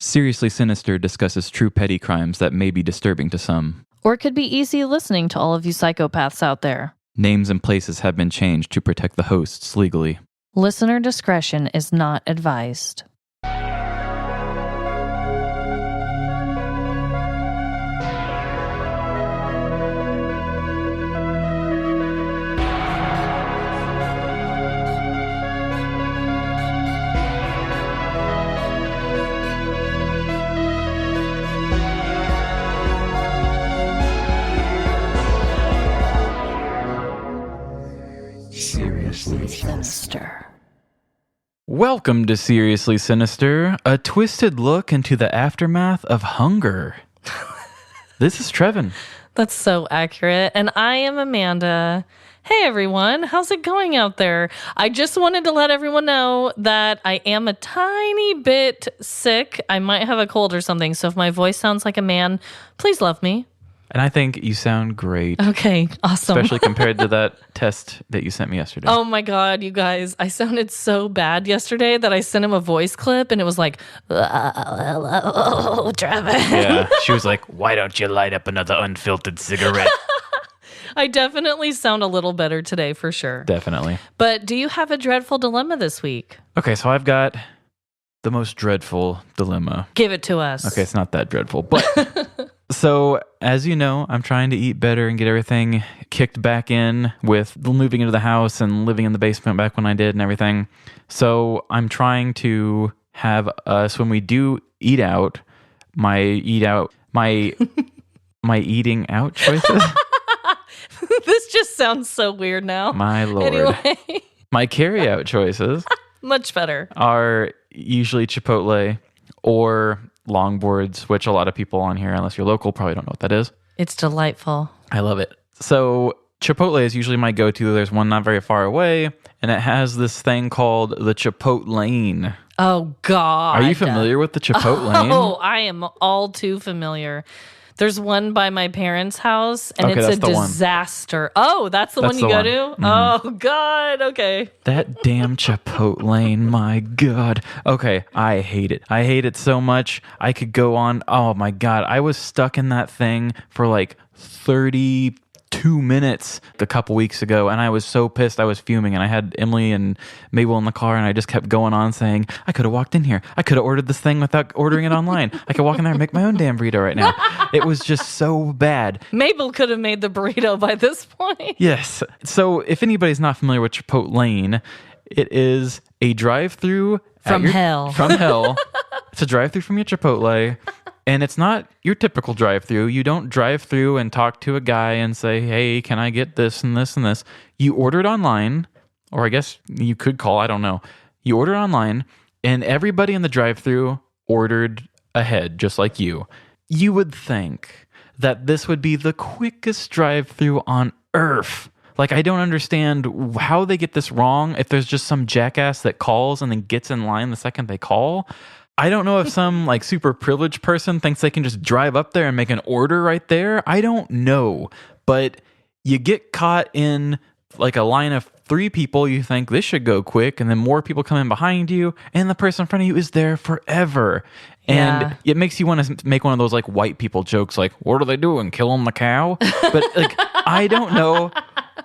Seriously Sinister discusses true petty crimes that may be disturbing to some. Or it could be easy listening to all of you psychopaths out there. Names and places have been changed to protect the hosts legally. Listener discretion is not advised. Seriously Sinister. Welcome to Seriously Sinister, a twisted look into the aftermath of hunger. This is Trevin. That's so accurate. And I am Amanda. Hey everyone, how's it going out there? I just wanted to let everyone know that I am a tiny bit sick. I might have a cold or something, so if my voice sounds like a man, please love me. And I think you sound great. Okay, awesome. Especially compared to that test that you sent me yesterday. Oh my God, you guys. I sounded so bad yesterday that I sent him a voice clip and it was like, hello, Trevin. Yeah, she was like, why don't you light up another unfiltered cigarette? I definitely sound a little better today for sure. Definitely. But do you have a dreadful dilemma this week? Okay, so I've got the most dreadful dilemma. Give it to us. Okay, it's not that dreadful, but... So, as you know, I'm trying to eat better and get everything kicked back in with moving into the house and living in the basement back when I did and everything. So, I'm trying to have us, when we do eat out, my eating out choices. This just sounds so weird now. My Lord. Anyway. My carry out choices. Much better. Are usually Chipotle or longboards, which a lot of people on here, unless you're local, probably don't know what that is. It's delightful. I love it. So Chipotle is usually my go-to. There's one not very far away, and it has this thing called the Chipotle Lane. Oh, God. Are you familiar with the Chipotle Lane? Oh, I am all too familiar. There's one by my parents' house, and Okay, it's a that's the one. disaster. Oh, that's the one you go to? Mm-hmm. Oh, God. Okay. That damn Chipotle Lane, my God. Okay, I hate it. I hate it so much. I could go on. Oh, my God. I was stuck in that thing for like 32 minutes a couple weeks ago, and I was so pissed. I was fuming, and I had Emily and Mabel in the car, and I just kept going on saying, I could have walked in here. I could have ordered this thing without ordering it online. I could walk in there and make my own damn burrito right now. It was just so bad. Mabel could have made the burrito by this point. Yes. So if anybody's not familiar with Chipotle Lane, it is a drive-thru From hell. From hell. It's a drive-thru from your Chipotle. And it's not your typical drive-thru. You don't drive through and talk to a guy and say, hey, can I get this and this and this? You order it online, or I guess you could call, I don't know. You order it online, and everybody in the drive-thru ordered ahead, just like you. You would think that this would be the quickest drive-thru on earth. Like, I don't understand how they get this wrong. If there's just some jackass that calls and then gets in line the second they call. I don't know if some like super privileged person thinks they can just drive up there and make an order right there. I don't know. But you get caught in like a line of 3 people. You think this should go quick, and then more people come in behind you, and the person in front of you is there forever. And it makes you want to make one of those like white people jokes like, what are they doing? Killing the cow? But like, I don't know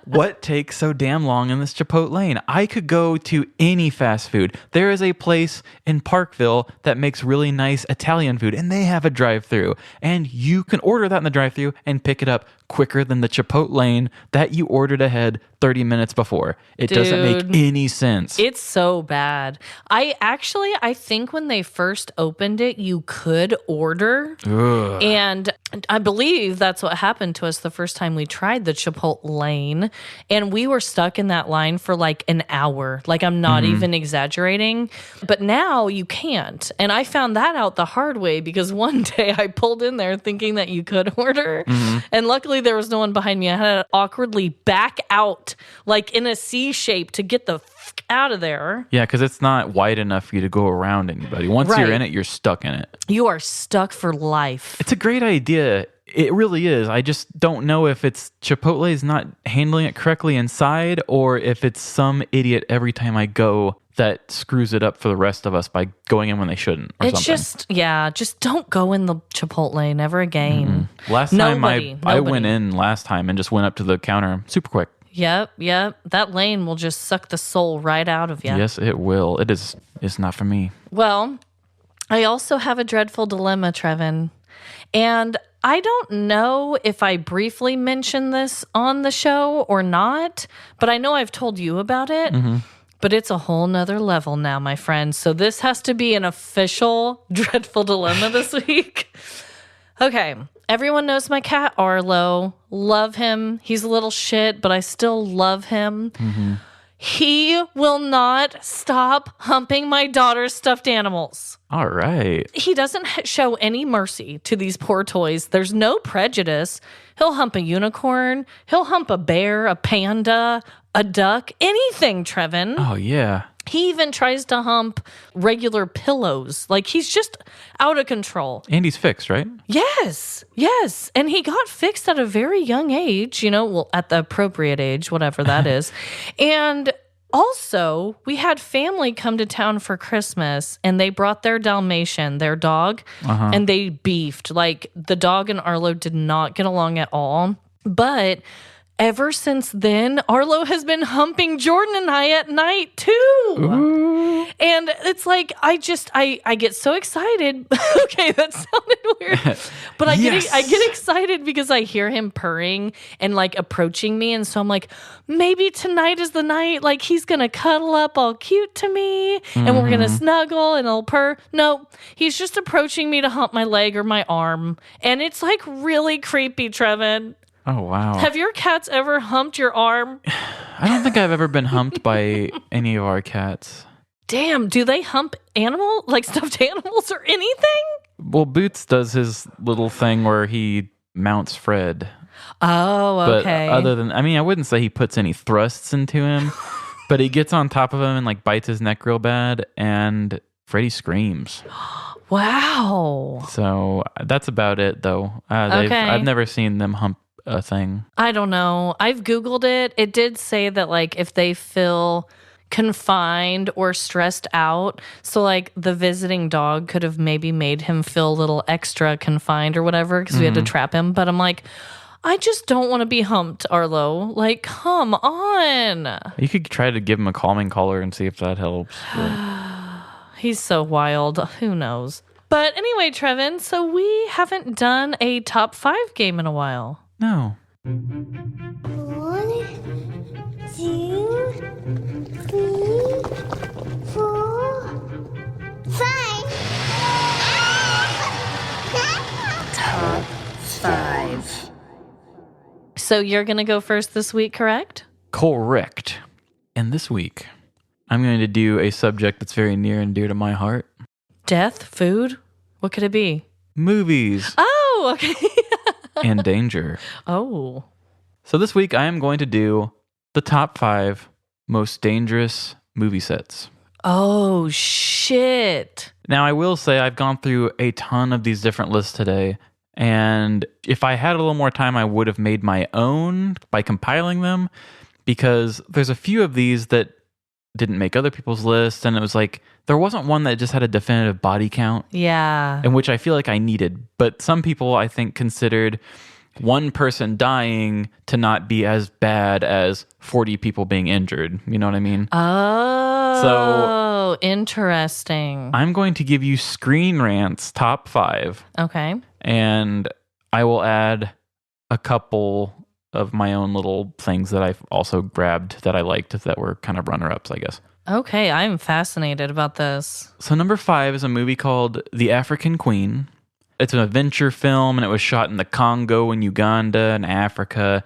what takes so damn long in this Chipotle Lane. I could go to any fast food. There is a place in Parkville that makes really nice Italian food, and they have a drive-thru. And you can order that in the drive-thru and pick it up quicker than the Chipotle Lane that you ordered ahead 30 minutes before. It doesn't make any sense. It's so bad. I think when they first opened it, you could order. Ugh. And I believe that's what happened to us the first time we tried the Chipotle Lane. And we were stuck in that line for like an hour. Like, I'm not even exaggerating. But now you can't. And I found that out the hard way because one day I pulled in there thinking that you could order. And luckily there was no one behind me. I had to awkwardly back out like in a C shape to get the out of there. Yeah, because it's not wide enough for you to go around anybody. Once you're in it, you're stuck in it. You are stuck for life. It's a great idea. It really is. I just don't know if it's Chipotle is not handling it correctly inside, or if it's some idiot every time I go that screws it up for the rest of us by going in when they shouldn't or It's something. just don't go in the Chipotle never again. Last time I Nobody. went in last time and just went up to the counter super quick. Yep. That lane will just suck the soul right out of you. Yes, it will. It's not for me. Well, I also have a dreadful dilemma, Trevin. And I don't know if I briefly mentioned this on the show or not, but I know I've told you about it. But it's a whole nother level now, my friend. So this has to be an official dreadful dilemma this week. Okay. Everyone knows my cat, Arlo. Love him. He's a little shit, but I still love him. He will not stop humping my daughter's stuffed animals. All right. He doesn't show any mercy to these poor toys. There's no prejudice. He'll hump a unicorn. He'll hump a bear, a panda, a duck, anything, Trevin. Oh, yeah. He even tries to hump regular pillows. Like, he's just out of control. And he's fixed, right? Yes. And he got fixed at a very young age, well, at the appropriate age, whatever that is. And also, we had family come to town for Christmas, and they brought their Dalmatian, their dog, and they beefed. Like, the dog and Arlo did not get along at all. But ever since then, Arlo has been humping Jordan and I at night too. Ooh. And it's like, I get so excited. Okay, that sounded weird. But I get excited because I hear him purring and like approaching me. And so I'm like, maybe tonight is the night. Like, he's going to cuddle up all cute to me and we're going to snuggle and I'll purr. No, he's just approaching me to hump my leg or my arm. And it's like really creepy, Trevin. Oh, wow. Have your cats ever humped your arm? I don't think I've ever been humped by any of our cats. Damn, do they hump stuffed animals or anything? Well, Boots does his little thing where he mounts Fred. Oh, okay. But other than, I wouldn't say he puts any thrusts into him, but he gets on top of him and like bites his neck real bad, and Freddy screams. Wow. So that's about it, though. Okay. I've never seen them hump a thing. I don't know. I've Googled it. It did say that like if they feel confined or stressed out, so like the visiting dog could have maybe made him feel a little extra confined or whatever because we had to trap him. But I'm like, I just don't want to be humped, Arlo. Like, come on. You could try to give him a calming collar and see if that helps. He's so wild. Who knows? But anyway, Trevin, so we haven't done a top 5 game in a while. No. 1, 2, 3, 4, 5. Top 5. So you're going to go first this week, correct? Correct. And this week, I'm going to do a subject that's very near and dear to my heart. Death? Food? What could it be? Movies. Oh, okay. And danger. Oh. So this week, I am going to do the top 5 most dangerous movie sets. Oh, shit. Now, I will say I've gone through a ton of these different lists today, and if I had a little more time, I would have made my own by compiling them, because there's a few of these that didn't make other people's lists, and it was like, there wasn't one that just had a definitive body count. Yeah. And which I feel like I needed. But some people, I think, considered one person dying to not be as bad as 40 people being injured. You know what I mean? Oh, interesting. I'm going to give you Screen Rant's top 5. Okay. And I will add a couple of my own little things that I've also grabbed that I liked that were kind of runner-ups, I guess. Okay, I'm fascinated about this. So number 5 is a movie called The African Queen. It's an adventure film, and it was shot in the Congo and Uganda and Africa.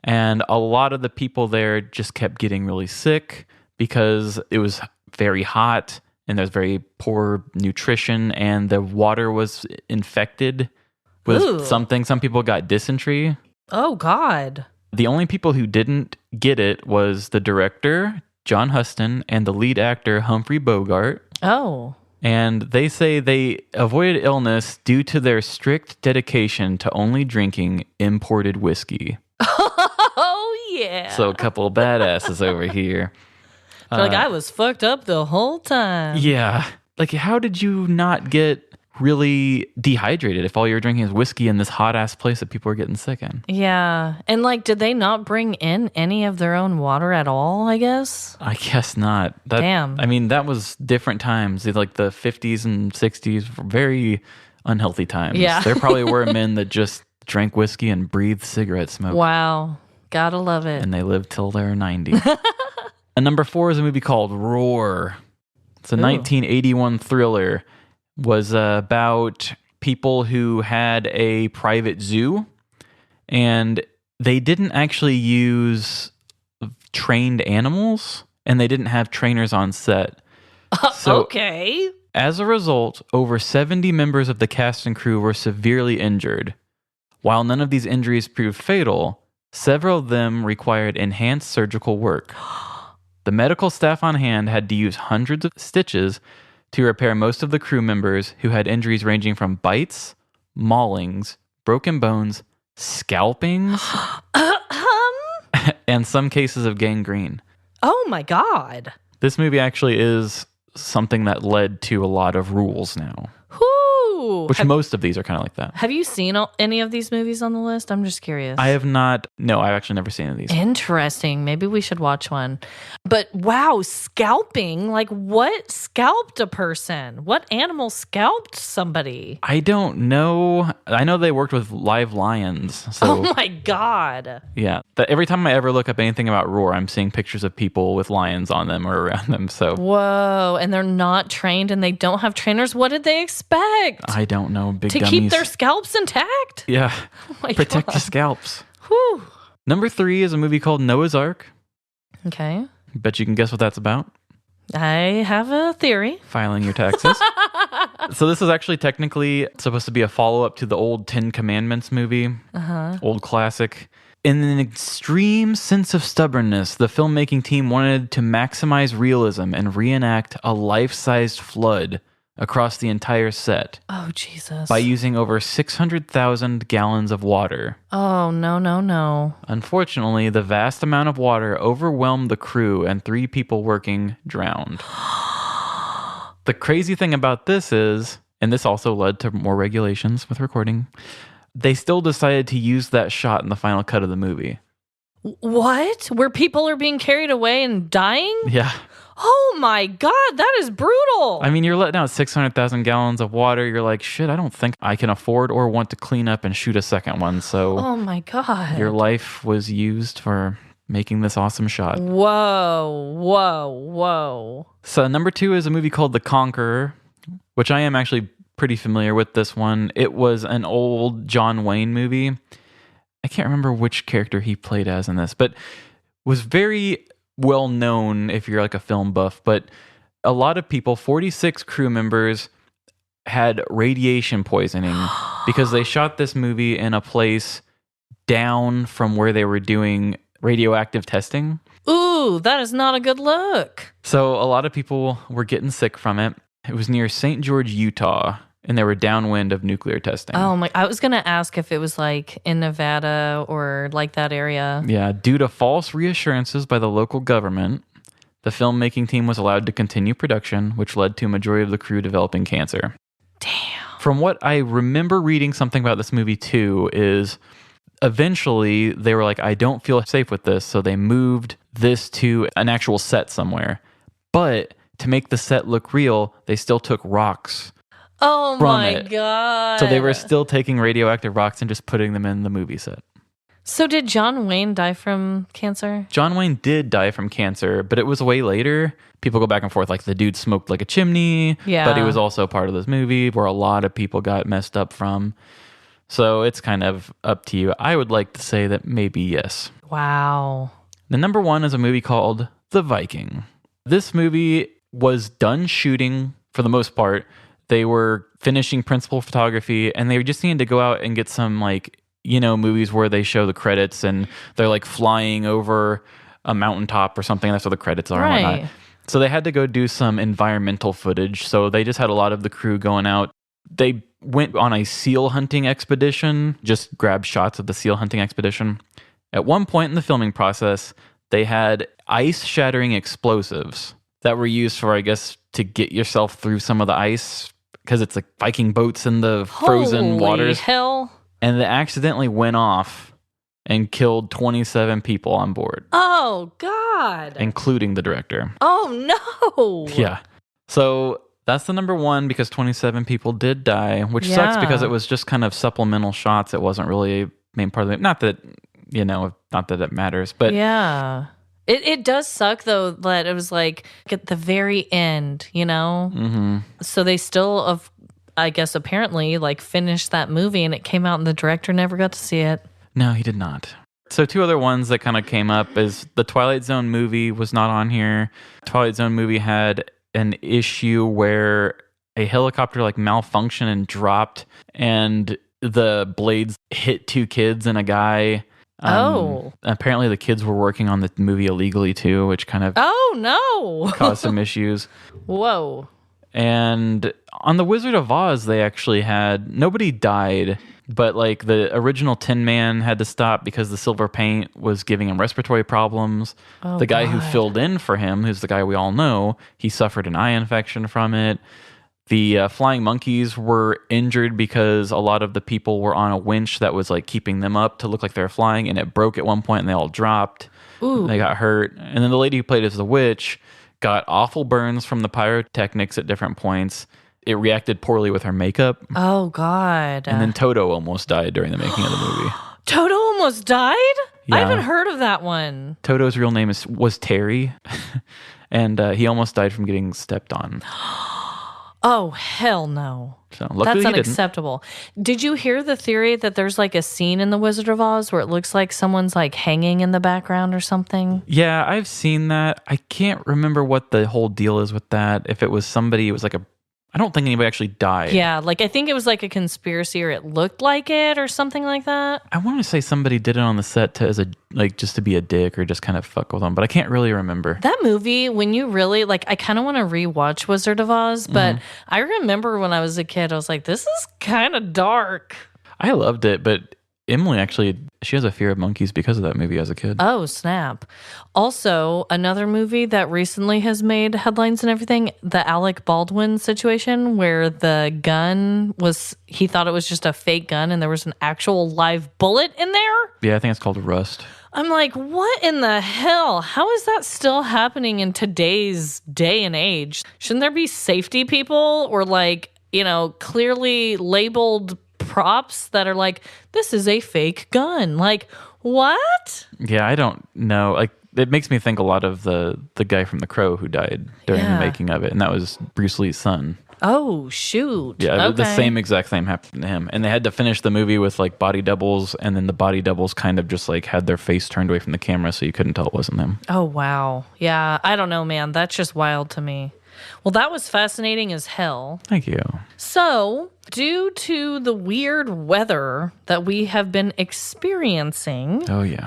And a lot of the people there just kept getting really sick because it was very hot and there's very poor nutrition, and the water was infected with something. Some people got dysentery. Oh, God. The only people who didn't get it was the director, John Huston, and the lead actor, Humphrey Bogart. Oh. And they say they avoided illness due to their strict dedication to only drinking imported whiskey. Oh, yeah. So a couple of badasses over here. Like, I was fucked up the whole time. Yeah. Like, how did you not get really dehydrated if all you're drinking is whiskey in this hot-ass place that people are getting sick in? Yeah. And, like, did they not bring in any of their own water at all, I guess? I guess not. Damn. I mean, that was different times. Like, the 50s and 60s were very unhealthy times. Yeah. There probably were men that just drank whiskey and breathed cigarette smoke. Wow. Gotta love it. And they lived till they're 90. And number 4 is a movie called Roar. It's a 1981 thriller. Was about people who had a private zoo, and they didn't actually use trained animals, and they didn't have trainers on set. So, okay. as a result, over 70 members of the cast and crew were severely injured. While none of these injuries proved fatal, several of them required enhanced surgical work. The medical staff on hand had to use hundreds of stitches to repair most of the crew members who had injuries ranging from bites, maulings, broken bones, scalpings, and some cases of gangrene. Oh my God. This movie actually is something that led to a lot of rules now, Whoo. which most of these are kind of like that. Have you seen any of these movies on the list? I'm just curious. I have not. No, I've actually never seen any of these. Interesting. Maybe we should watch one. But wow, scalping. Like, what scalped a person? What animal scalped somebody? I don't know. I know they worked with live lions. So, Oh my God. yeah. Every time I ever look up anything about Roar, I'm seeing pictures of people with lions on them or around them. So, Whoa. And they're not trained and they don't have trainers. What did they expect? I don't know. Big to gummies. keep their scalps intact? Yeah. Oh my Protect God. your scalps. Whew. Number 3 is a movie called Noah's Ark. Okay. Bet you can guess what that's about. I have a theory. Filing your taxes. So this is actually technically supposed to be a follow-up to the old 10 Commandments movie. Old classic. In an extreme sense of stubbornness, the filmmaking team wanted to maximize realism and reenact a life-sized flood across the entire set Oh, Jesus. by using over 600,000 gallons of water. Oh, no. Unfortunately, the vast amount of water overwhelmed the crew and 3 people working drowned. The crazy thing about this is, and this also led to more regulations with recording, they still decided to use that shot in the final cut of the movie. What? Where people are being carried away and dying? Yeah. Oh my God, that is brutal. I mean, you're letting out 600,000 gallons of water. You're like, shit, I don't think I can afford or want to clean up and shoot a second one. So Oh my God. your life was used for making this awesome shot. Whoa. So number 2 is a movie called The Conqueror, which I am actually pretty familiar with this one. It was an old John Wayne movie. I can't remember which character he played as in this, but was very well known if you're like a film buff. But a lot of people, 46 crew members, had radiation poisoning because they shot this movie in a place down from where they were doing radioactive testing. Ooh, that is not a good look. So a lot of people were getting sick from it. It was near St. George, Utah, and they were downwind of nuclear testing. Oh my, I was going to ask if it was like in Nevada or like that area. Yeah, due to false reassurances by the local government, the filmmaking team was allowed to continue production, which led to a majority of the crew developing cancer. Damn. From what I remember reading something about this movie too is eventually they were like, I don't feel safe with this, so they moved this to an actual set somewhere. But to make the set look real, they still took rocks. Oh From my it. God. So they were still taking radioactive rocks and just putting them in the movie set. So did John Wayne die from cancer? John Wayne did die from cancer, but it was way later. People go back and forth, like the dude smoked like a chimney, Yeah. but he was also part of this movie where a lot of people got messed up from. So it's kind of up to you. I would like to say that maybe yes. Wow. The number 1 is a movie called The Viking. This movie was done shooting for the most part. They were finishing principal photography and they just needed to go out and get some movies where they show the credits and they're like flying over a mountaintop or something. That's where the credits are and Right. whatnot. So they had to go do some environmental footage. So they just had a lot of the crew going out. They went on a seal hunting expedition, just grabbed shots of the seal hunting expedition. At one point in the filming process, they had ice-shattering explosives that were used for, I guess, to get yourself through some of the ice because it's like Viking boats in the frozen Holy waters. hell. And they accidentally went off and killed 27 people on board, Oh, God. including the director. Oh, no. Yeah. So that's the number one because 27 people did die, which sucks because it was just kind of supplemental shots. It wasn't really a main part of it. Not that, not that it matters, but yeah. It does suck, though, that it was like at the very end, Mm-hmm. So they still, I guess, apparently, like, finished that movie and it came out and the director never got to see it. No, he did not. So two other ones that kind of came up is the Twilight Zone movie was not on here. Twilight Zone movie had an issue where a helicopter like malfunctioned and dropped and the blades hit two kids and a guy. Apparently the kids were working on the movie illegally too, which kind of caused some issues. Whoa. And on the Wizard of Oz, they actually had nobody died, but like the original Tin Man had to stop because the silver paint was giving him respiratory problems. The guy who filled in for him, who's the guy we all know, he suffered an eye infection from it. The flying monkeys were injured because a lot of the people were on a winch that was like keeping them up to look like they were flying, and it broke at one point and they all dropped. Ooh. They got hurt. And then the lady who played as the witch got awful burns from the pyrotechnics at different points. It reacted poorly with her makeup. Oh, God. And then Toto almost died during the making of the movie. Toto almost died? Yeah. I haven't heard of that one. Toto's real name was Terry, and he almost died from getting stepped on. Oh, hell no. So luckily That's he unacceptable. Did you hear the theory that there's like a scene in The Wizard of Oz where it looks like someone's like hanging in the background or something? Yeah, I've seen that. I can't remember what the whole deal is with that. If it was somebody, it was like I don't think anybody actually died. Yeah, like I think it was like a conspiracy or it looked like it or something like that. I want to say somebody did it on the set just to be a dick or just kind of fuck with them, but I can't really remember. That movie, when you really, like, I kind of want to rewatch Wizard of Oz, but I remember when I was a kid, I was like, this is kind of dark. I loved it, but Emily actually, she has a fear of monkeys because of that movie as a kid. Oh, snap. Also, another movie that recently has made headlines and everything, the Alec Baldwin situation where the gun he thought it was just a fake gun and there was an actual live bullet in there. Yeah, I think it's called Rust. I'm like, what in the hell? How is that still happening in today's day and age? Shouldn't there be safety people or clearly labeled props that are like, this is a fake gun? Like, what? Yeah, I don't know. Like, it makes me think a lot of the guy from The Crow who died during the making of it, and that was Bruce Lee's son. Oh, shoot. Yeah, okay. The same exact thing happened to him. And they had to finish the movie with like body doubles, and then the body doubles kind of just like had their face turned away from the camera so you couldn't tell it wasn't them. Oh, wow. Yeah, I don't know, man. That's just wild to me. Well, that was fascinating as hell. Thank you. So, due to the weird weather that we have been experiencing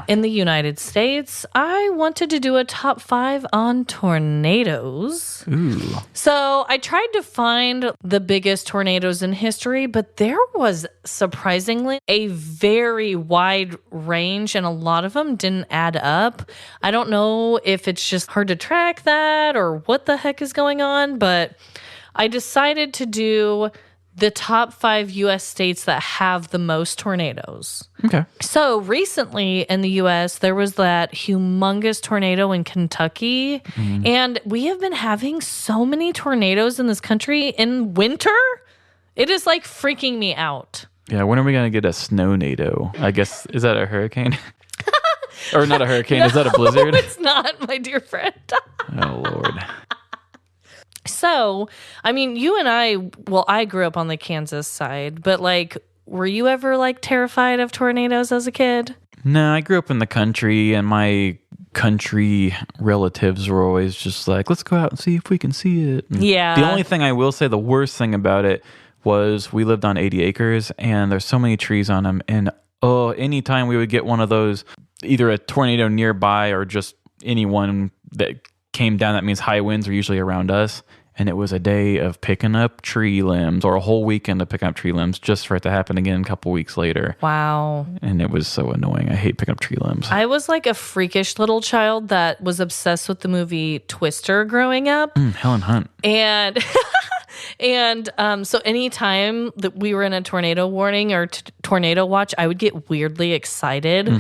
in the United States, I wanted to do a top 5 on tornadoes. Ooh. So, I tried to find the biggest tornadoes in history, but there was surprisingly a very wide range, and a lot of them didn't add up. I don't know if it's just hard to track that or what the heck is going on, but I decided to do the top 5 U.S. states that have the most tornadoes. Okay. So recently in the U.S., there was that humongous tornado in Kentucky, and we have been having so many tornadoes in this country in winter. It is like freaking me out. Yeah, when are we going to get a snow-nado? I guess, is that a hurricane? Or not a hurricane, is that a blizzard? No, it's not, my dear friend. Oh, Lord. So, I mean, you and I grew up on the Kansas side, but like, were you ever like terrified of tornadoes as a kid? No, I grew up in the country, and my country relatives were always just like, let's go out and see if we can see it. And yeah. The only thing I will say, the worst thing about it was we lived on 80 acres, and there's so many trees on them, and anytime we would get one of those, either a tornado nearby or just anyone that came down, that means high winds are usually around us. And it was a day of picking up tree limbs, or a whole weekend of picking up tree limbs, just for it to happen again a couple weeks later. Wow. And it was so annoying. I hate picking up tree limbs. I was like a freakish little child that was obsessed with the movie Twister growing up. Helen Hunt. And so anytime that we were in a tornado warning or tornado watch, I would get weirdly excited.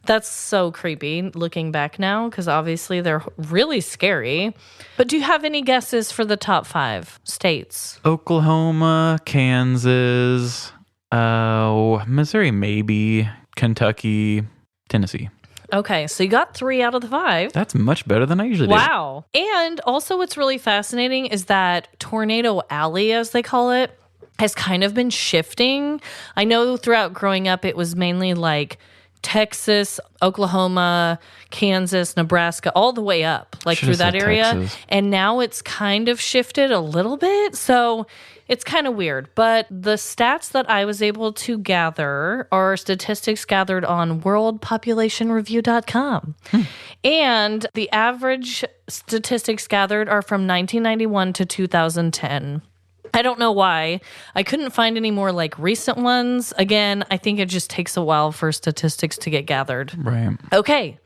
That's so creepy looking back now, because obviously they're really scary. But do you have any guesses for the top 5 states? Oklahoma, Kansas, Missouri, maybe, Kentucky, Tennessee. Okay, so you got 3 out of the 5. That's much better than I usually do. Wow. And also what's really fascinating is that Tornado Alley, as they call it, has kind of been shifting. I know throughout growing up, it was mainly like Texas, Oklahoma, Kansas, Nebraska, all the way up, like Should've through that said area. Texas. And now it's kind of shifted a little bit. So it's kind of weird. But the stats that I was able to gather are statistics gathered on worldpopulationreview.com. And the average statistics gathered are from 1991 to 2010. I don't know why. I couldn't find any more like recent ones. Again, I think it just takes a while for statistics to get gathered. Right. Okay.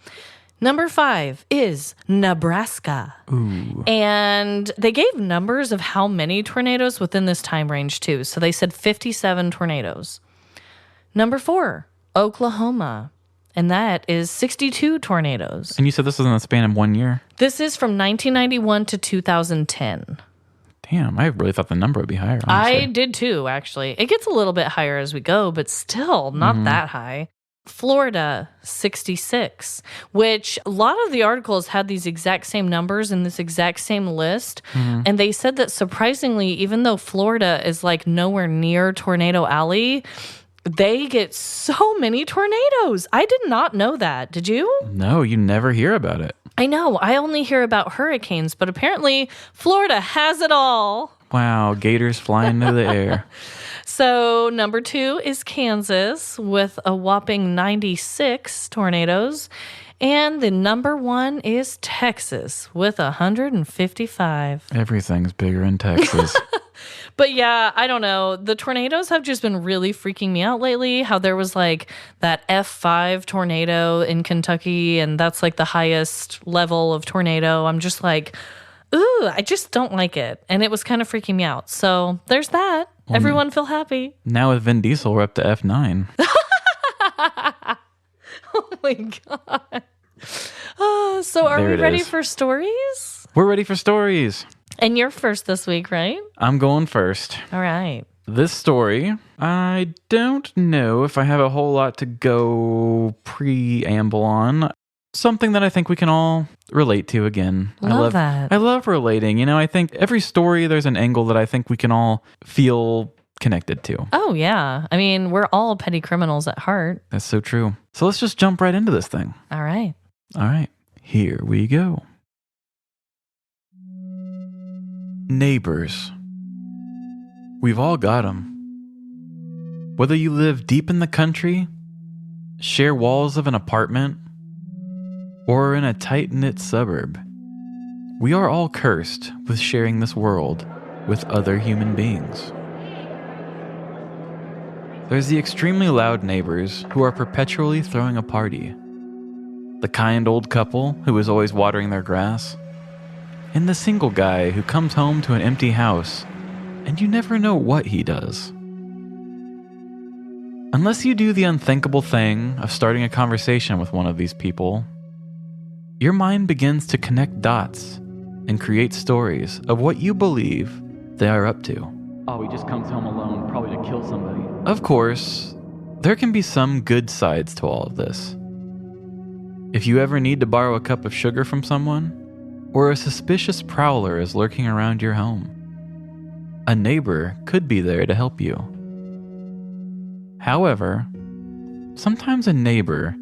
Number 5 is Nebraska. Ooh. And they gave numbers of how many tornadoes within this time range too. So they said 57 tornadoes. Number 4, Oklahoma. And that is 62 tornadoes. And you said this was in the span of 1 year? This is from 1991 to 2010. Damn, I really thought the number would be higher, honestly. I did too, actually. It gets a little bit higher as we go, but still not that high. Florida, 66, which a lot of the articles had these exact same numbers in this exact same list. And they said that surprisingly, even though Florida is like nowhere near Tornado Alley, they get so many tornadoes. I did not know that. Did you? No, you never hear about it. I know. I only hear about hurricanes, but apparently Florida has it all. Wow, gators flying into the air. So number 2 is Kansas with a whopping 96 tornadoes. And the number 1 is Texas with 155. Everything's bigger in Texas. But yeah, I don't know. The tornadoes have just been really freaking me out lately. How there was like that F5 tornado in Kentucky, and that's like the highest level of tornado. I'm just like, ooh, I just don't like it. And it was kind of freaking me out. So there's that. Everyone feel happy. Now with Vin Diesel, we're up to F9. Oh my God. So are we ready for stories? We're ready for stories. And you're first this week, right? I'm going first. All right. This story, I don't know if I have a whole lot to go preamble on. Something that I think we can all relate to again. Love that. I love relating. You know, I think every story, there's an angle that I think we can all feel connected to. Oh, yeah. I mean, we're all petty criminals at heart. That's so true. So let's just jump right into this thing. All right. All right. Here we go. Neighbors. We've all got them. Whether you live deep in the country, share walls of an apartment, or in a tight-knit suburb, we are all cursed with sharing this world with other human beings. There's the extremely loud neighbors who are perpetually throwing a party, the kind old couple who is always watering their grass, and the single guy who comes home to an empty house and you never know what he does. Unless you do the unthinkable thing of starting a conversation with one of these people, your mind begins to connect dots and create stories of what you believe they are up to. Oh, he just comes home alone, probably to kill somebody. Of course, there can be some good sides to all of this. If you ever need to borrow a cup of sugar from someone, or a suspicious prowler is lurking around your home, a neighbor could be there to help you. However, sometimes a neighbor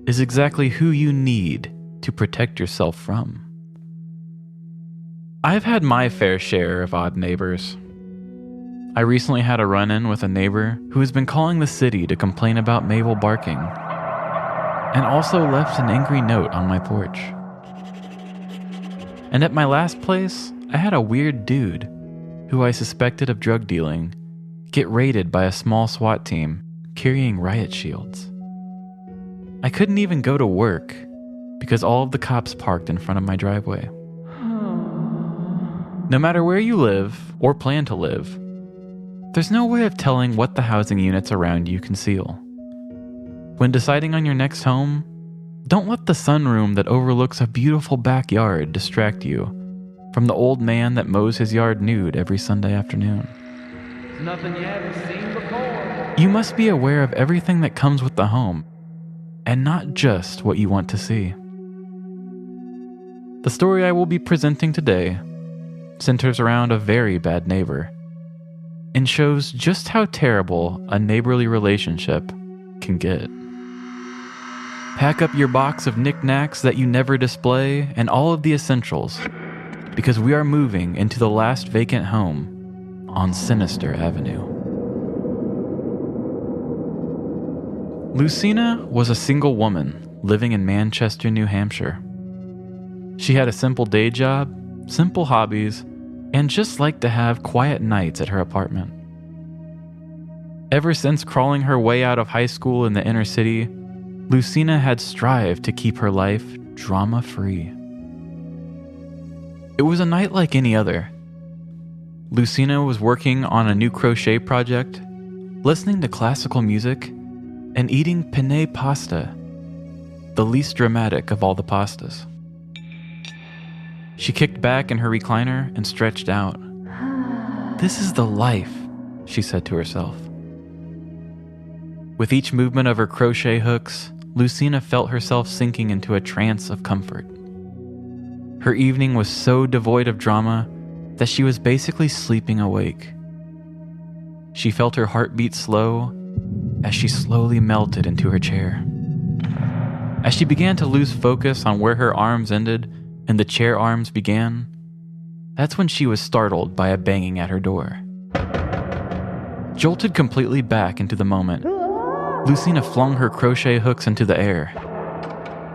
is exactly who you need to protect yourself from. I've had my fair share of odd neighbors. I recently had a run-in with a neighbor who has been calling the city to complain about Mabel barking, and also left an angry note on my porch. And at my last place, I had a weird dude, who I suspected of drug dealing, get raided by a small SWAT team carrying riot shields. I couldn't even go to work because all of the cops parked in front of my driveway. No matter where you live or plan to live, there's no way of telling what the housing units around you conceal. When deciding on your next home, don't let the sunroom that overlooks a beautiful backyard distract you from the old man that mows his yard nude every Sunday afternoon. It's nothing you haven't seen before. You must be aware of everything that comes with the home, and not just what you want to see. The story I will be presenting today centers around a very bad neighbor and shows just how terrible a neighborly relationship can get. Pack up your box of knickknacks that you never display and all of the essentials, because we are moving into the last vacant home on Sinister Avenue. Lucina was a single woman living in Manchester, New Hampshire. She had a simple day job, simple hobbies, and just liked to have quiet nights at her apartment. Ever since crawling her way out of high school in the inner city, Lucina had strived to keep her life drama-free. It was a night like any other. Lucina was working on a new crochet project, listening to classical music, and eating penne pasta, the least dramatic of all the pastas. She kicked back in her recliner and stretched out. "This is the life," she said to herself. With each movement of her crochet hooks, Lucina felt herself sinking into a trance of comfort. Her evening was so devoid of drama that she was basically sleeping awake. She felt her heartbeat slow as she slowly melted into her chair. As she began to lose focus on where her arms ended and the chair arms began, that's when she was startled by a banging at her door. Jolted completely back into the moment, Lucina flung her crochet hooks into the air.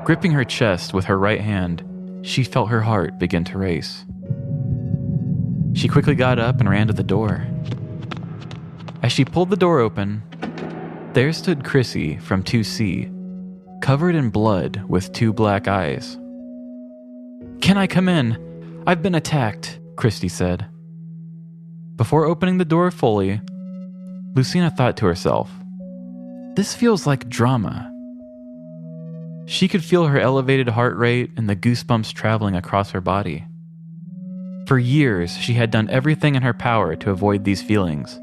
Gripping her chest with her right hand, she felt her heart begin to race. She quickly got up and ran to the door. As she pulled the door open, there stood Chrissy from 2C, covered in blood with 2 black eyes. "Can I come in? I've been attacked," Christy said. Before opening the door fully, Lucina thought to herself, "This feels like drama." She could feel her elevated heart rate and the goosebumps traveling across her body. For years, she had done everything in her power to avoid these feelings,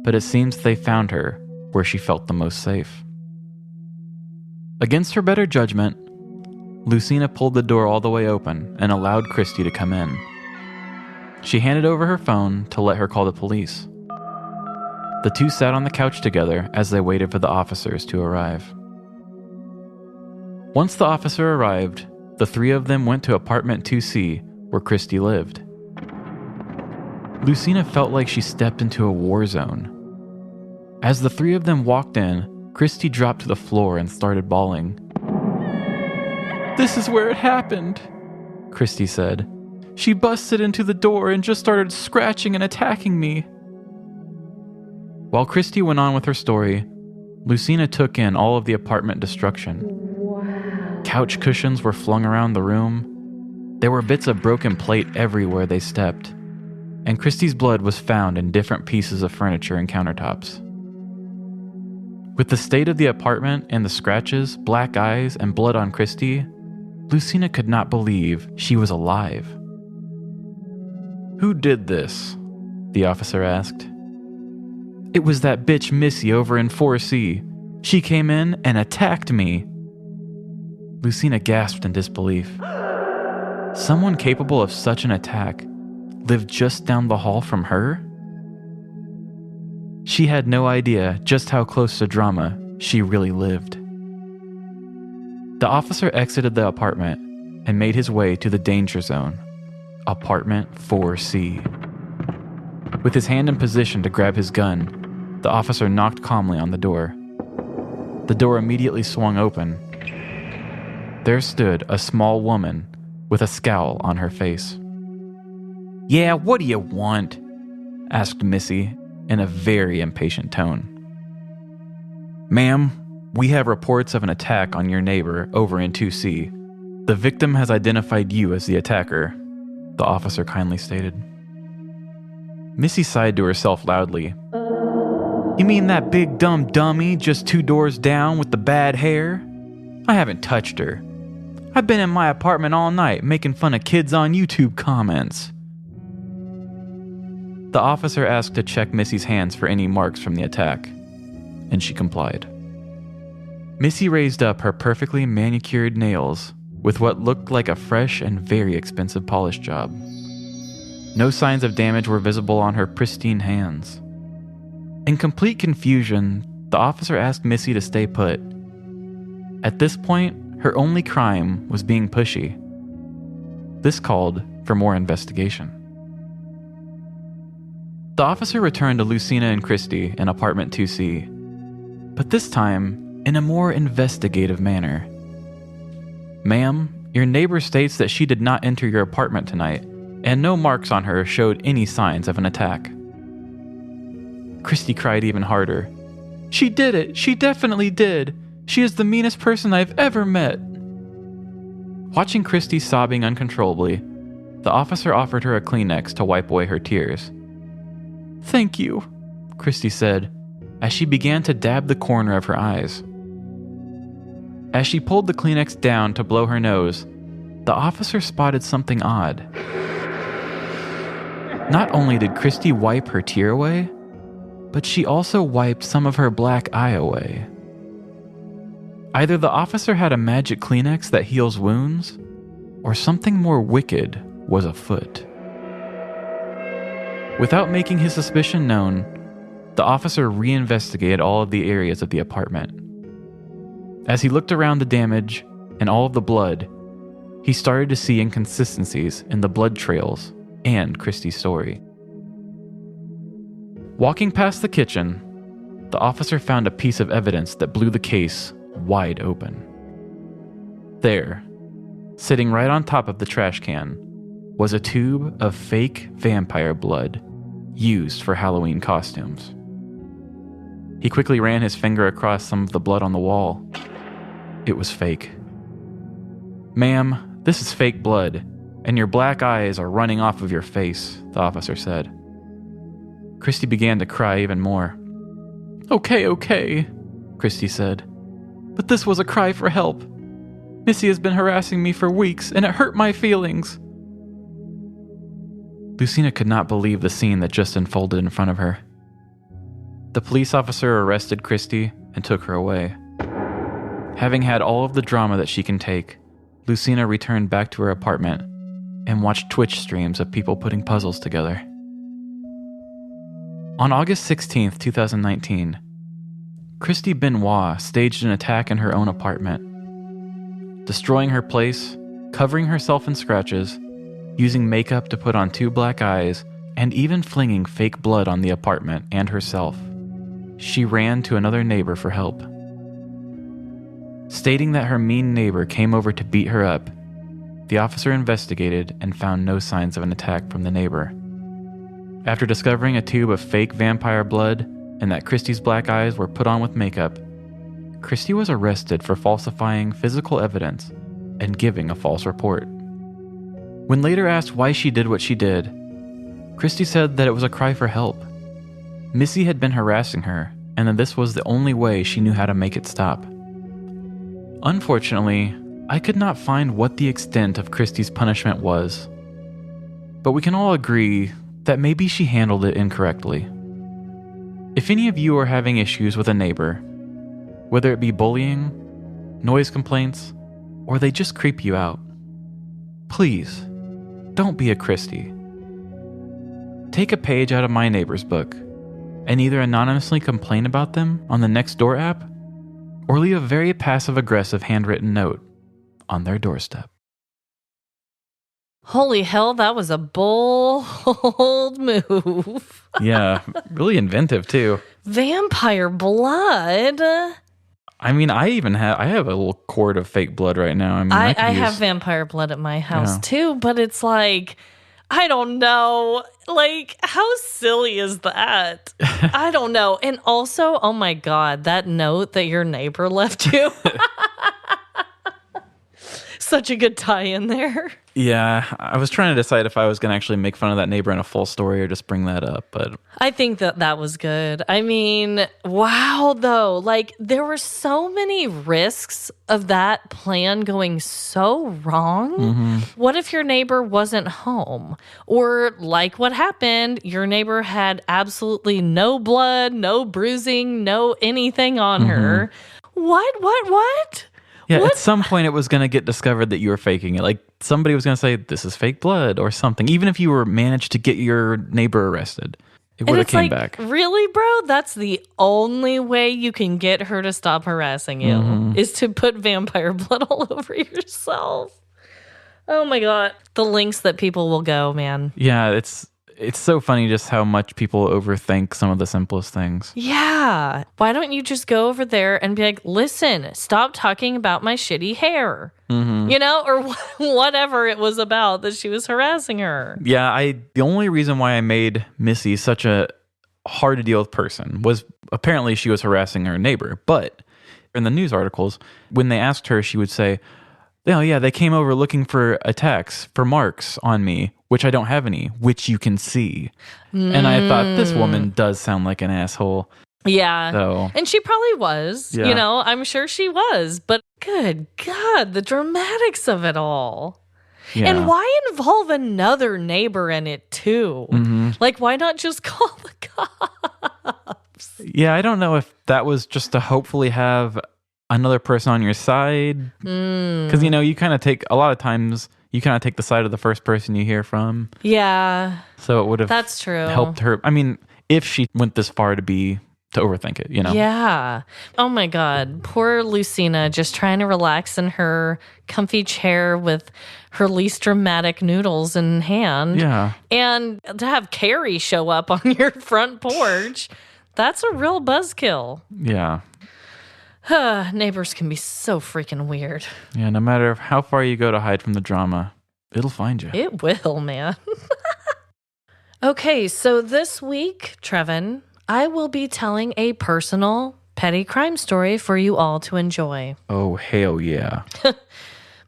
but it seems they found her where she felt the most safe. Against her better judgment, Lucina pulled the door all the way open and allowed Christy to come in. She handed over her phone to let her call the police. The two sat on the couch together as they waited for the officers to arrive. Once the officer arrived, the 3 of them went to apartment 2C, where Christy lived. Lucina felt like she stepped into a war zone. As the 3 of them walked in, Christy dropped to the floor and started bawling. "This is where it happened," Christy said. "She busted into the door and just started scratching and attacking me." While Christy went on with her story, Lucina took in all of the apartment destruction. Couch cushions were flung around the room. There were bits of broken plate everywhere they stepped, and Christy's blood was found in different pieces of furniture and countertops. With the state of the apartment and the scratches, black eyes, and blood on Christy, Lucina could not believe she was alive. "Who did this?" the officer asked. "It was that bitch Missy over in 4C. She came in and attacked me." Lucina gasped in disbelief. Someone capable of such an attack lived just down the hall from her? She had no idea just how close to drama she really lived. The officer exited the apartment and made his way to the danger zone, apartment 4C. With his hand in position to grab his gun, the officer knocked calmly on the door. The door immediately swung open. There stood a small woman with a scowl on her face. Yeah, what do you want? Asked Missy in a very impatient tone. Ma'am, we have reports of an attack on your neighbor over in 2C. The victim has identified you as the attacker, the officer kindly stated. Missy sighed to herself loudly. You mean that big dumb dummy just 2 doors down with the bad hair? I haven't touched her. I've been in my apartment all night making fun of kids on YouTube comments. The officer asked to check Missy's hands for any marks from the attack, and she complied. Missy raised up her perfectly manicured nails with what looked like a fresh and very expensive polish job. No signs of damage were visible on her pristine hands. In complete confusion, the officer asked Missy to stay put. At this point, her only crime was being pushy. This called for more investigation. The officer returned to Lucina and Christy in apartment 2C, but this time in a more investigative manner. Ma'am, your neighbor states that she did not enter your apartment tonight, and no marks on her showed any signs of an attack. Christy cried even harder. She did it! She definitely did! She is the meanest person I've ever met! Watching Christy sobbing uncontrollably, the officer offered her a Kleenex to wipe away her tears. Thank you, Christy said, as she began to dab the corner of her eyes. As she pulled the Kleenex down to blow her nose, the officer spotted something odd. Not only did Christy wipe her tear away, but she also wiped some of her black eye away. Either the officer had a magic Kleenex that heals wounds, or something more wicked was afoot. Without making his suspicion known, the officer reinvestigated all of the areas of the apartment. As he looked around the damage and all of the blood, he started to see inconsistencies in the blood trails and Christy's story. Walking past the kitchen, the officer found a piece of evidence that blew the case wide open. There, sitting right on top of the trash can, was a tube of fake vampire blood used for Halloween costumes. He quickly ran his finger across some of the blood on the wall. It was fake. Ma'am, this is fake blood, and your black eyes are running off of your face, the officer said. Christy began to cry even more. Okay, Christy said. But this was a cry for help. Missy has been harassing me for weeks, and it hurt my feelings. Lucina could not believe the scene that just unfolded in front of her. The police officer arrested Christy and took her away. Having had all of the drama that she can take, Lucina returned back to her apartment and watched Twitch streams of people putting puzzles together. On August 16th, 2019, Christy Benoit staged an attack in her own apartment, destroying her place, covering herself in scratches, using makeup to put on 2 black eyes, and even flinging fake blood on the apartment and herself. She ran to another neighbor for help. Stating that her mean neighbor came over to beat her up, the officer investigated and found no signs of an attack from the neighbor. After discovering a tube of fake vampire blood and that Christy's black eyes were put on with makeup, Christy was arrested for falsifying physical evidence and giving a false report. When later asked why she did what she did, Christy said that it was a cry for help. Missy had been harassing her, and that this was the only way she knew how to make it stop. Unfortunately, I could not find what the extent of Christy's punishment was, but we can all agree that maybe she handled it incorrectly. If any of you are having issues with a neighbor, whether it be bullying, noise complaints, or they just creep you out, please, don't be a Christy. Take a page out of my neighbor's book and either anonymously complain about them on the Nextdoor app or leave a very passive-aggressive handwritten note on their doorstep. Holy hell, that was a bold move. Yeah, really inventive too. Vampire blood. I mean, I have a little quart of fake blood right now. I have vampire blood at my house too, but it's like, I don't know. Like, how silly is that? I don't know. And also, oh my God, that note that your neighbor left you. Such a good tie in there. Yeah, I was trying to decide if I was going to actually make fun of that neighbor in a full story or just bring that up, but I think that was good. I mean, wow, though. Like, there were so many risks of that plan going so wrong. What if your neighbor wasn't home? Or, like what happened, your neighbor had absolutely no blood, no bruising, no anything on her. What? yeah, at some point it was going to get discovered that you were faking it. Like somebody was going to say, this is fake blood or something. Even if you were managed to get your neighbor arrested, it would have came back. Really, bro? That's the only way you can get her to stop harassing you is to put vampire blood all over yourself. Oh my God. The lengths that people will go, man. Yeah, it's so funny just how much people overthink some of the simplest things. Yeah. Why don't you just go over there and be like, listen, stop talking about my shitty hair, you know, or whatever it was about that she was harassing her. Yeah, the only reason why I made Missy such a hard to deal with person was apparently she was harassing her neighbor. But in the news articles, when they asked her, she would say, oh yeah, they came over looking for attacks, for marks on me, which I don't have any, which you can see. And I thought, this woman does sound like an asshole. Yeah. So, and she probably was, Yeah. you know, I'm sure she was. But good God, the dramatics of it all. yeah. And why involve another neighbor in it too? Like, why not just call the cops? Yeah, I don't know if that was just to hopefully have another person on your side. Because, you know, you kind of take, a lot of times, you kind of take the side of the first person you hear from. Yeah, So it would have that's true. helped her. I mean, if she went this far to overthink it, you know? Yeah. Oh my God. Poor Lucina just trying to relax in her comfy chair with her least dramatic noodles in hand. Yeah. And to have Carrie show up on your front porch, that's a real buzzkill. Yeah. Neighbors can be so freaking weird. Yeah, no matter how far you go to hide from the drama, it'll find you. It will, man. Okay, so this week, Trevin, I will be telling a personal petty crime story for you all to enjoy. Oh, hell yeah.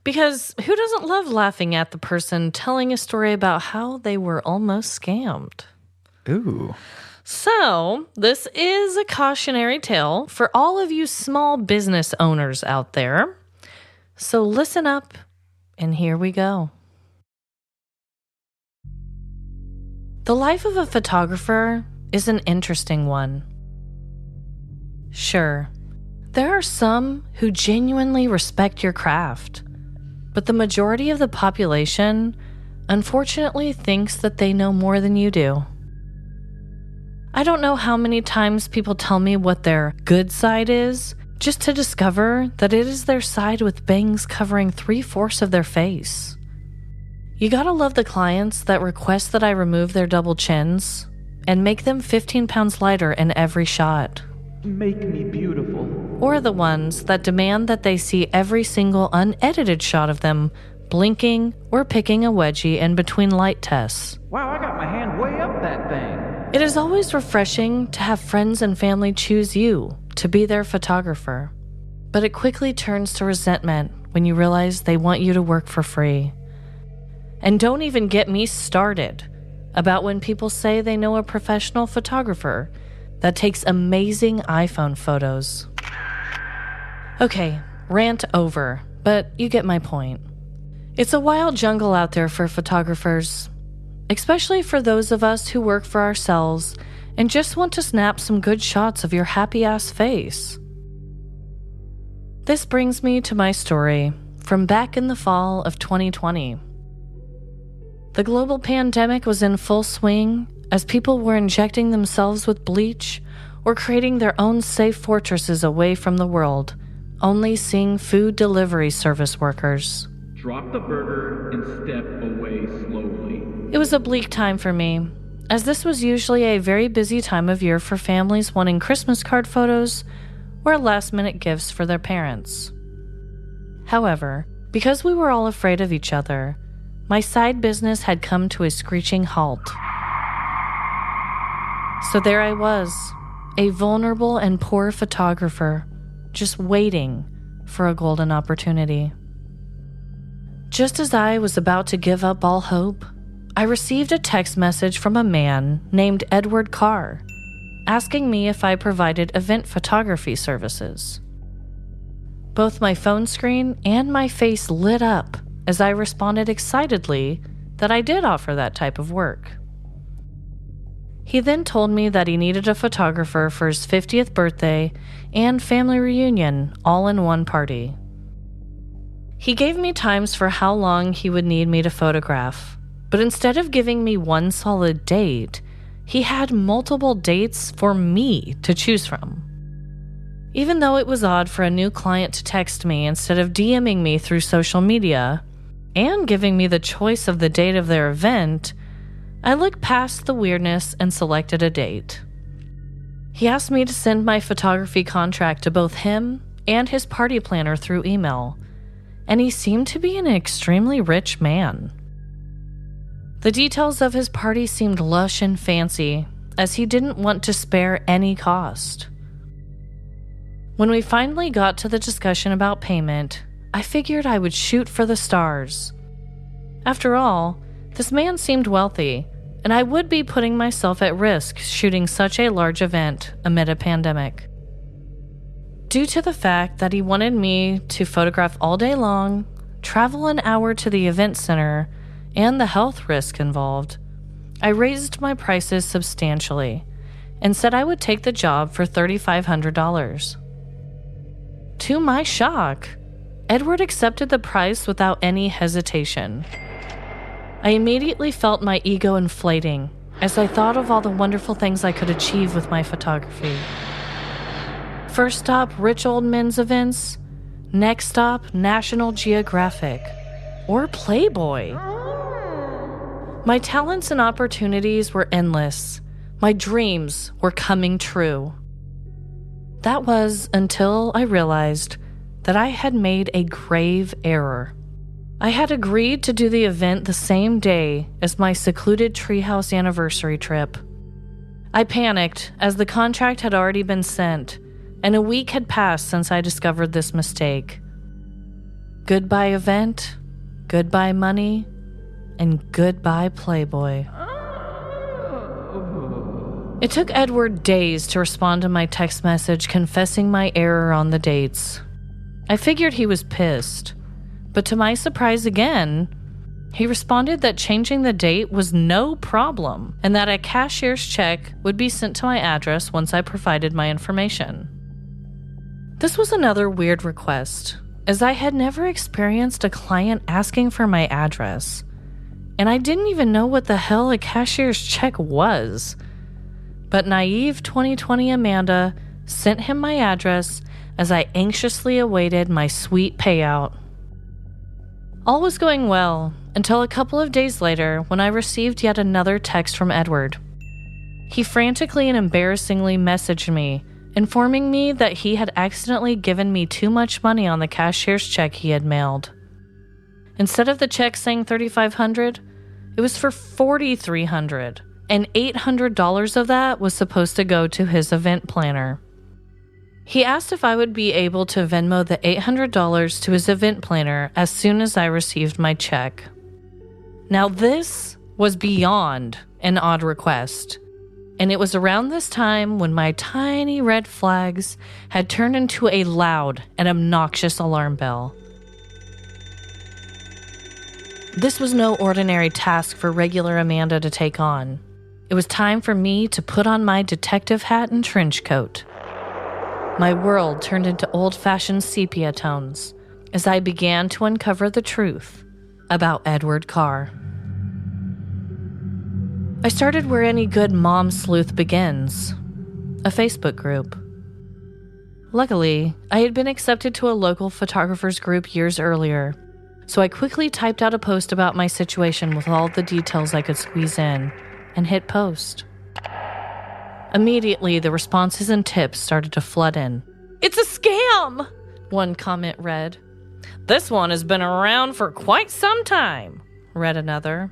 Because who doesn't love laughing at the person telling a story about how they were almost scammed? Ooh. So, this is a cautionary tale for all of you small business owners out there. So listen up, and here we go. The life of a photographer is an interesting one. Sure, there are some who genuinely respect your craft, but the majority of the population unfortunately thinks that they know more than you do. I don't know how many times people tell me what their good side is, just to discover that it is their side with bangs covering 3/4 of their face. You gotta love the clients that request that I remove their double chins and make them 15 pounds lighter in every shot. Make me beautiful. Or the ones that demand that they see every single unedited shot of them blinking or picking a wedgie in between light tests. Wow, I got my hand way up that thing. It is always refreshing to have friends and family choose you to be their photographer, but it quickly turns to resentment when you realize they want you to work for free. And don't even get me started about when people say they know a professional photographer that takes amazing iPhone photos. Okay, rant over, but you get my point. It's a wild jungle out there for photographers, especially for those of us who work for ourselves and just want to snap some good shots of your happy-ass face. This brings me to my story from back in the fall of 2020. The global pandemic was in full swing as people were injecting themselves with bleach or creating their own safe fortresses away from the world, only seeing food delivery service workers. Drop the burger and step away slowly. It was a bleak time for me, as this was usually a very busy time of year for families wanting Christmas card photos or last-minute gifts for their parents. However, because we were all afraid of each other, my side business had come to a screeching halt. So there I was, a vulnerable and poor photographer, just waiting for a golden opportunity. Just as I was about to give up all hope, I received a text message from a man named Edward Carr, asking me if I provided event photography services. Both my phone screen and my face lit up as I responded excitedly that I did offer that type of work. He then told me that he needed a photographer for his 50th birthday and family reunion all in one party. He gave me times for how long he would need me to photograph, but instead of giving me one solid date, he had multiple dates for me to choose from. Even though it was odd for a new client to text me instead of DMing me through social media and giving me the choice of the date of their event, I looked past the weirdness and selected a date. He asked me to send my photography contract to both him and his party planner through email, and he seemed to be an extremely rich man. The details of his party seemed lush and fancy, as he didn't want to spare any cost. When we finally got to the discussion about payment, I figured I would shoot for the stars. After all, this man seemed wealthy, and I would be putting myself at risk shooting such a large event amid a pandemic. Due to the fact that he wanted me to photograph all day long, travel an hour to the event center, and the health risk involved, I raised my prices substantially and said I would take the job for $3,500. To my shock, Edward accepted the price without any hesitation. I immediately felt my ego inflating as I thought of all the wonderful things I could achieve with my photography. First stop, rich old men's events. Next stop, National Geographic or Playboy. My talents and opportunities were endless. My dreams were coming true. That was until I realized that I had made a grave error. I had agreed to do the event the same day as my secluded treehouse anniversary trip. I panicked as the contract had already been sent, and a week had passed since I discovered this mistake. Goodbye event, goodbye money, and goodbye Playboy. It took Edward days to respond to my text message confessing my error on the dates. I figured he was pissed, but to my surprise again, he responded that changing the date was no problem and that a cashier's check would be sent to my address once I provided my information. This was another weird request, as I had never experienced a client asking for my address, and I didn't even know what the hell a cashier's check was. But naive 2020 Amanda sent him my address as I anxiously awaited my sweet payout. All was going well until a couple of days later when I received yet another text from Edward. He frantically and embarrassingly messaged me, informing me that he had accidentally given me too much money on the cashier's check he had mailed. Instead of the check saying $3,500, it was for $4,300, and $800 of that was supposed to go to his event planner. He asked if I would be able to Venmo the $800 to his event planner as soon as I received my check. Now this was beyond an odd request, and it was around this time when my tiny red flags had turned into a loud and obnoxious alarm bell. This was no ordinary task for regular Amanda to take on. It was time for me to put on my detective hat and trench coat. My world turned into old-fashioned sepia tones as I began to uncover the truth about Edward Carr. I started where any good mom sleuth begins, a Facebook group. Luckily, I had been accepted to a local photographers group years earlier, so I quickly typed out a post about my situation with all the details I could squeeze in and hit post. Immediately, the responses and tips started to flood in. "It's a scam!" one comment read. "This one has been around for quite some time," read another.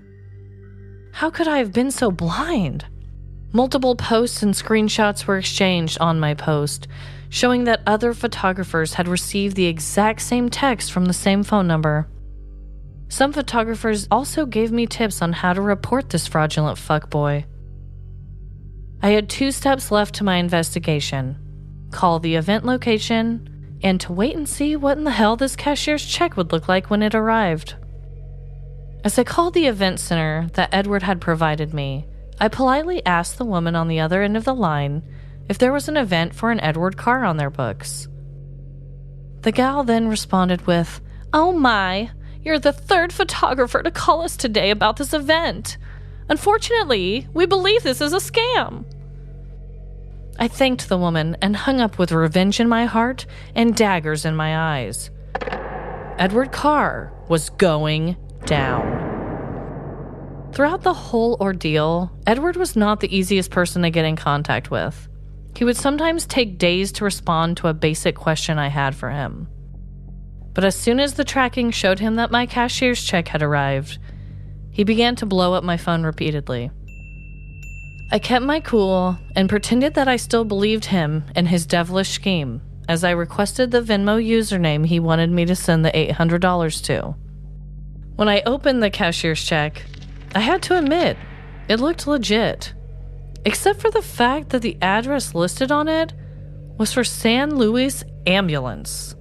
How could I have been so blind? Multiple posts and screenshots were exchanged on my post, showing that other photographers had received the exact same text from the same phone number. Some photographers also gave me tips on how to report this fraudulent fuckboy. I had 2 steps left to my investigation: call the event location and to wait and see what in the hell this cashier's check would look like when it arrived. As I called the event center that Edward had provided me, I politely asked the woman on the other end of the line if there was an event for an Edward car on their books. The gal then responded with, "Oh my, you're the 3rd photographer to call us today about this event. Unfortunately, we believe this is a scam." I thanked the woman and hung up with revenge in my heart and daggers in my eyes. Edward Carr was going down. Throughout the whole ordeal, Edward was not the easiest person to get in contact with. He would sometimes take days to respond to a basic question I had for him. But as soon as the tracking showed him that my cashier's check had arrived, he began to blow up my phone repeatedly. I kept my cool and pretended that I still believed him and his devilish scheme as I requested the Venmo username he wanted me to send the $800 to. When I opened the cashier's check, I had to admit, it looked legit, except for the fact that the address listed on it was for San Luis Ambulance.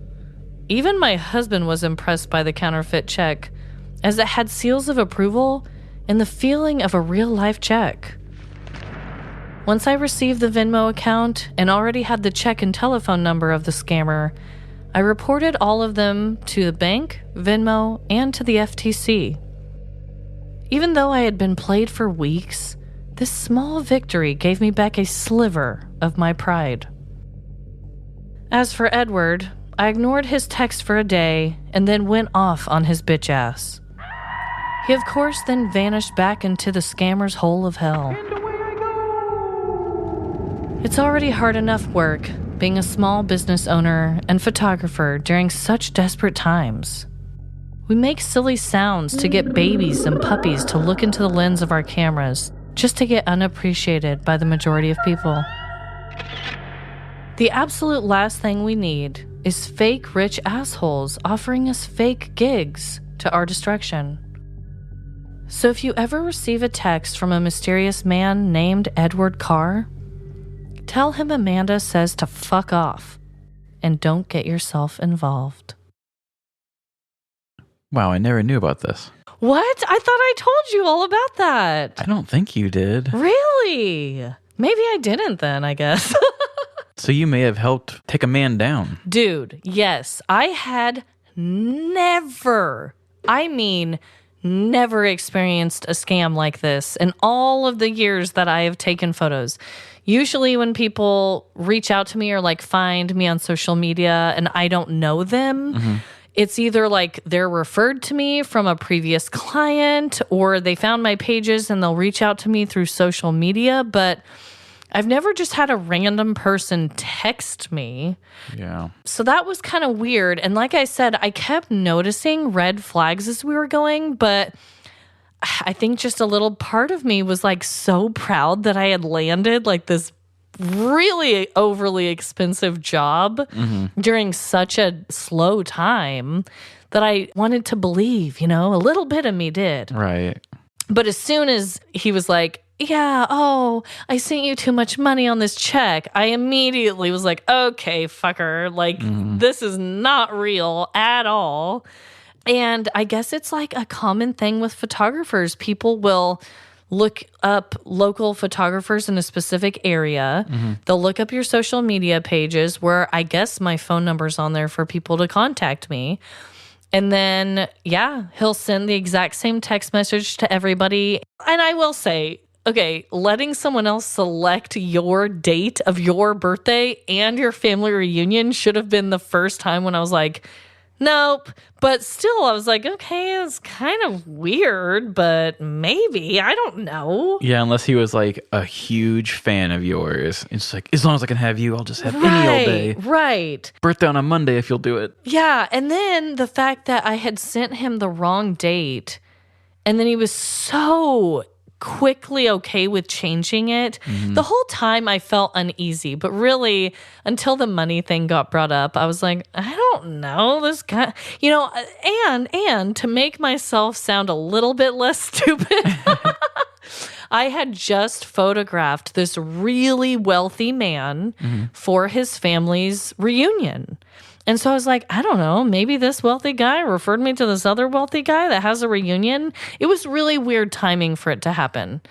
Even my husband was impressed by the counterfeit check, as it had seals of approval and the feeling of a real-life check. Once I received the Venmo account and already had the check and telephone number of the scammer, I reported all of them to the bank, Venmo, and to the FTC. Even though I had been played for weeks, this small victory gave me back a sliver of my pride. As for Edward, I ignored his text for a day and then went off on his bitch ass. He of course then vanished back into the scammer's hole of hell. It's already hard enough work being a small business owner and photographer during such desperate times. We make silly sounds to get babies and puppies to look into the lens of our cameras just to get unappreciated by the majority of people. The absolute last thing we need is fake rich assholes offering us fake gigs to our destruction. So if you ever receive a text from a mysterious man named Edward Carr, tell him Amanda says to fuck off and don't get yourself involved. Wow, I never knew about this. What? I thought I told you all about that. I don't think you did. Really? Maybe I didn't then, I guess. So you may have helped take a man down. Dude, yes. I had never experienced a scam like this in all of the years that I have taken photos. Usually when people reach out to me or like find me on social media and I don't know them, it's either like they're referred to me from a previous client or they found my pages and they'll reach out to me through social media. But I've never just had a random person text me. Yeah. So that was kind of weird. And like I said, I kept noticing red flags as we were going, but I think just a little part of me was like so proud that I had landed like this really overly expensive job during such a slow time that I wanted to believe, you know, a little bit of me did. Right. But as soon as he was like, yeah, oh, I sent you too much money on this check, I immediately was like, okay, fucker, like this is not real at all. And I guess it's like a common thing with photographers. People will look up local photographers in a specific area. They'll look up your social media pages where I guess my phone number's on there for people to contact me. And then, yeah, he'll send the exact same text message to everybody. And I will say, okay, letting someone else select your date of your birthday and your family reunion should have been the first time when I was like, nope. But still, I was like, okay, it's kind of weird, but maybe. I don't know. Yeah, unless he was like a huge fan of yours. It's like, as long as I can have you, I'll just have any old day. Right. Birthday on a Monday if you'll do it. Yeah, and then the fact that I had sent him the wrong date And then he was so quickly okay with changing it. The whole time I felt uneasy, but really until the money thing got brought up, I was like, I don't know, this guy, and to make myself sound a little bit less stupid, I had just photographed this really wealthy man for his family's reunion. And so I was like, I don't know, maybe this wealthy guy referred me to this other wealthy guy that has a reunion. It was really weird timing for it to happen.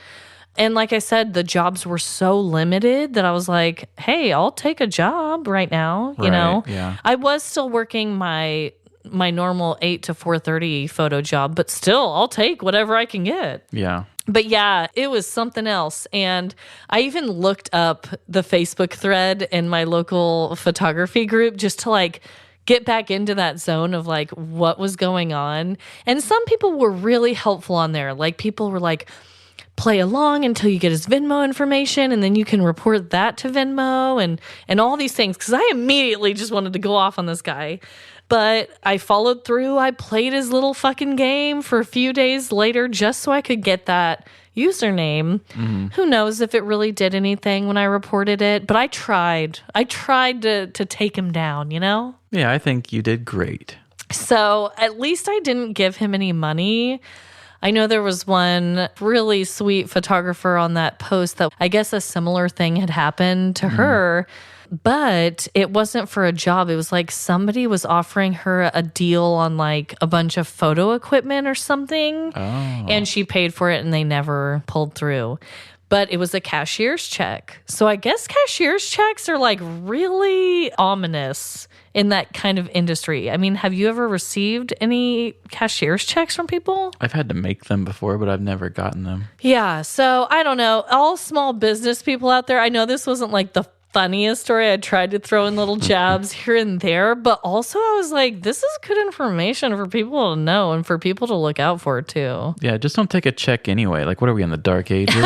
And like I said, the jobs were so limited that I was like, hey, I'll take a job right now, you know? Yeah. I was still working my normal 8 to 4:30 photo job, but still, I'll take whatever I can get. Yeah. But yeah, it was something else. And I even looked up the Facebook thread in my local photography group just to like get back into that zone of like what was going on. And some people were really helpful on there. Like people were like, play along until you get his Venmo information and then you can report that to Venmo and all these things. Because I immediately just wanted to go off on this guy. But I followed through. I played his little fucking game for a few days later just so I could get that username. Who knows if it really did anything when I reported it, but I tried. I tried to take him down, you know? Yeah, I think you did great. So at least I didn't give him any money. I know there was one really sweet photographer on that post that I guess a similar thing had happened to her. But it wasn't for a job. It was like somebody was offering her a deal on like a bunch of photo equipment or something. And she paid for it and they never pulled through. But it was a cashier's check. So I guess cashier's checks are like really ominous in that kind of industry. I mean, have you ever received any cashier's checks from people? I've had to make them before, but I've never gotten them. Yeah. So I don't know. All small business people out there, I know this wasn't like the funniest story. I tried to throw in little jabs here and there, but also I was like, this is good information for people to know and for people to look out for too. Yeah, just don't take a check anyway. Like, what are we in the dark ages?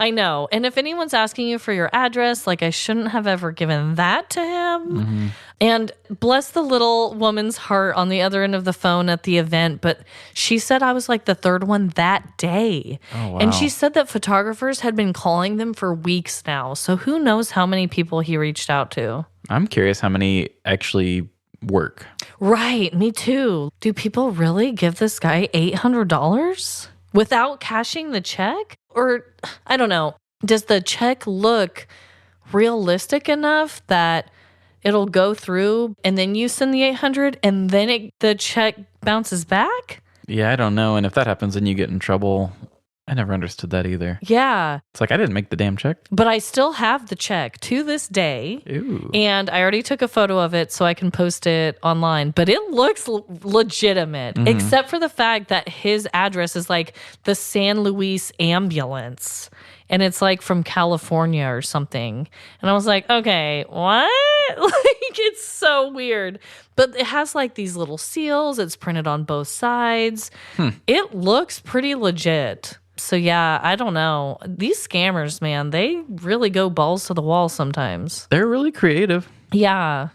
I know. And if anyone's asking you for your address, like I shouldn't have ever given that to him. And bless the little woman's heart on the other end of the phone at the event, but she said I was like the third one that day. Oh, wow. And she said that photographers had been calling them for weeks now. So who knows how many people he reached out to. I'm curious how many actually work. Right, me too. Do people really give this guy $800 without cashing the check? Or, I don't know, does the check look realistic enough that it'll go through and then you send the $800 and then the check bounces back? Yeah, I don't know. And if that happens, then you get in trouble. I never understood that either. Yeah. It's like, I didn't make the damn check. But I still have the check to this day. Ooh. And I already took a photo of it so I can post it online. But it looks legitimate, except for the fact that his address is like the San Luis ambulance. And it's like from California or something. And I was like, okay, what? Like, it's so weird. But it has like these little seals. It's printed on both sides. It looks pretty legit. So yeah, I don't know. These scammers, man, they really go balls to the wall sometimes. They're really creative. Yeah.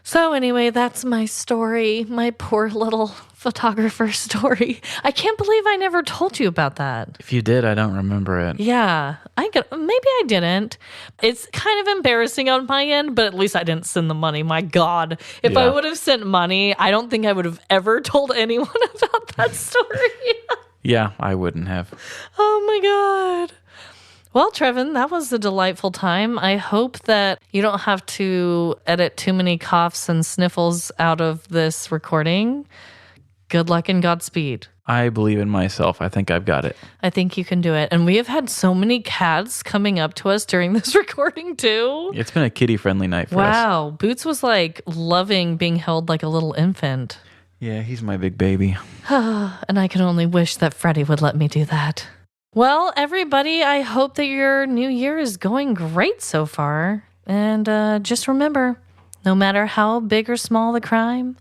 So anyway, that's my story. My poor little photographer story. I can't believe I never told you about that. If you did, I don't remember it. Yeah, maybe I didn't. It's kind of embarrassing on my end, but at least I didn't send the money. My God. If I would have sent money, I don't think I would have ever told anyone about that story. Yeah, I wouldn't have. Oh my God. Well, Trevin, that was a delightful time. I hope that you don't have to edit too many coughs and sniffles out of this recording. Good luck and Godspeed. I believe in myself. I think I've got it. I think you can do it. And we have had so many cats coming up to us during this recording too. It's been a kitty-friendly night for us. Wow. Boots was like loving being held like a little infant. Yeah, he's my big baby. And I can only wish that Freddie would let me do that. Well, everybody, I hope that your new year is going great so far. And just remember, no matter how big or small the crime,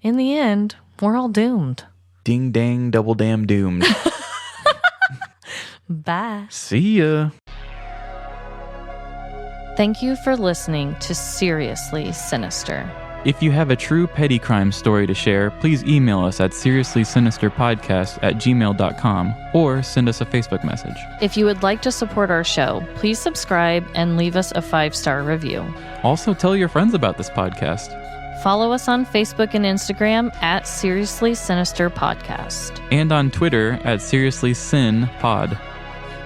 in the end, we're all doomed. Ding dang, double damn doomed. Bye. See ya. Thank you for listening to Seriously Sinister. If you have a true petty crime story to share, please email us at seriouslysinisterpodcast@gmail.com or send us a Facebook message. If you would like to support our show, please subscribe and leave us a 5-star review. Also, tell your friends about this podcast. Follow us on Facebook and Instagram at Seriously Sinister Podcast. And on Twitter at SeriouslySinPod.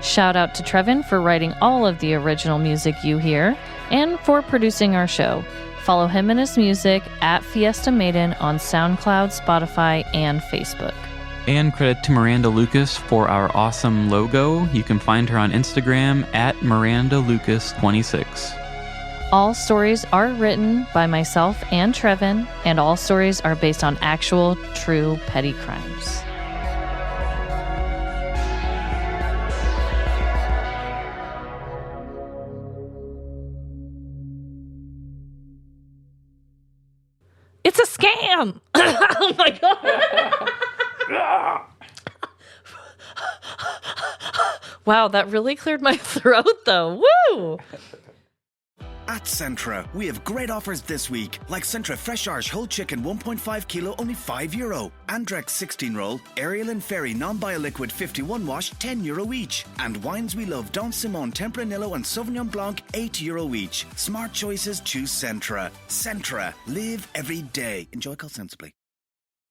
Shout out to Trevin for writing all of the original music you hear and for producing our show. Follow him and his music at Fiesta Maiden on SoundCloud, Spotify, and Facebook. And credit to Miranda Lucas for our awesome logo. You can find her on Instagram at MirandaLucas26. All stories are written by myself and Trevin, and all stories are based on actual, true petty crimes. It's a scam! Oh my God! Wow, that really cleared my throat though. Woo! At Centra, we have great offers this week, like Centra Fresh Arch whole chicken 1.5 kilo, only €5. Andrex 16 roll, Ariel and Fairy non-bioliquid 51 wash, €10 each. And wines we love, Don Simon Tempranillo and Sauvignon Blanc, €8 each. Smart choices, choose Centra. Centra, live every day. Enjoy, call sensibly.